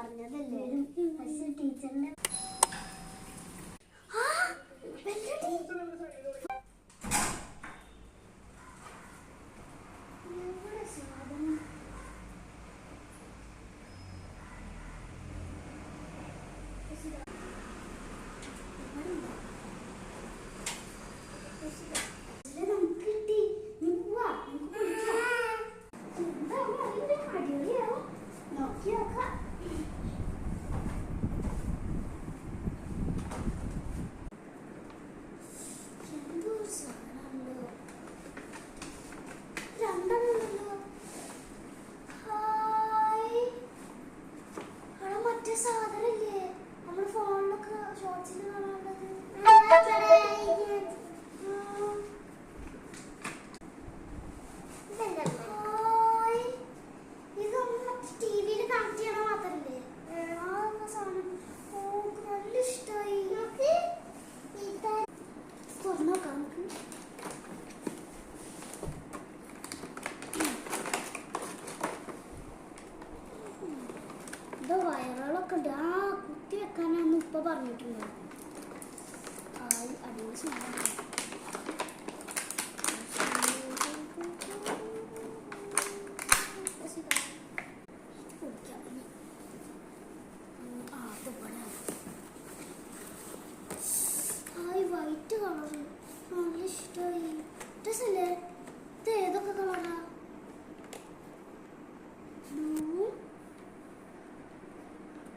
പറഞ്ഞതല്ലേ പക്ഷെ ടീച്ചറിന്റെ സാധനല്ലേ നമ്മള് ഫോണിലൊക്കെ ഷോർട്സിൽ കാണാറുള്ളത് ഇതൊന്നും ടിവിയിൽ കണക്ട് ചെയ്യണ മാത്രല്ലേ ആ സാധനം നല്ല ഇഷ്ടമായി തുറന്നോക്കാം നമുക്ക് ഇത് വയറുകളൊക്കെ ഉണ്ട് ആ കുത്തി വെക്കാനാന്ന് ഇപ്പൊ പറഞ്ഞിട്ടുണ്ട് അടിപൊളി സാധനം വൈറ്റ് കളറ് നല്ല ഇഷ്ടമായി രസല്ലേ ഇത് ഏതൊക്കെ കളറാ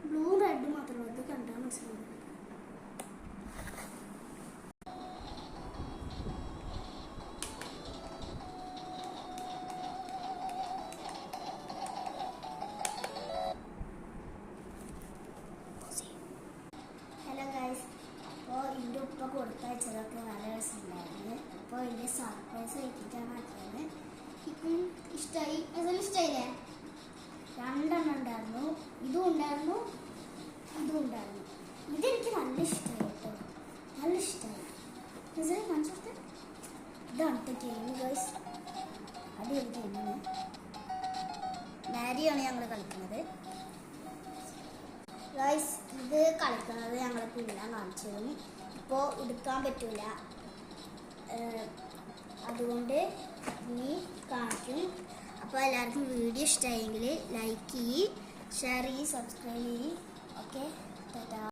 ബ്ലൂ റെഡ് മാത്രമല്ല ഇത് കണ്ടാൽ മനസ്സിലാവും ഹലോ ഗൈസ് അപ്പോൾ എൻ്റെ ഉപ്പ കൊടുത്തയച്ചതൊക്കെ നല്ല രസമുണ്ടായിരുന്നു അപ്പോൾ എൻ്റെ സർപ്രൈസ് ആയിട്ടാണ് ആക്കിയത് ഇപ്പം ഇഷ്ടമായി ഏതായാലും ഇഷ്ടമായില്ലേ രണ്ടെണ്ണം ഉണ്ടായിരുന്നു ഇതും ഉണ്ടായിരുന്നു ഇതെനിക്ക് നല്ല ഇഷ്ടമായി കേട്ടോ നല്ല ഇഷ്ടമായി കാണിച്ചോട്ടെ ഇതാണ് ഗെയിം ഗൈസ് അടിപൊളി ഗെയിമാണ് മാരിയാണ് ഞങ്ങൾ കളിക്കുന്നത് ഗൈസ് ഇത് കളിക്കുന്നത് ഞങ്ങൾ പിന്നെ കാണിച്ചു തരും ഇപ്പോൾ എടുക്കാൻ പറ്റില്ല അതുകൊണ്ട് ഇനി കാണിക്കും അപ്പോൾ എല്ലാവർക്കും വീഡിയോ ഇഷ്ടമായെങ്കിൽ ലൈക്ക് ചെയ്യ് ഷെയർ ചെയ്യ് സബ്സ്ക്രൈബ് ചെയ്യ് ഓക്കെ ടാറ്റാ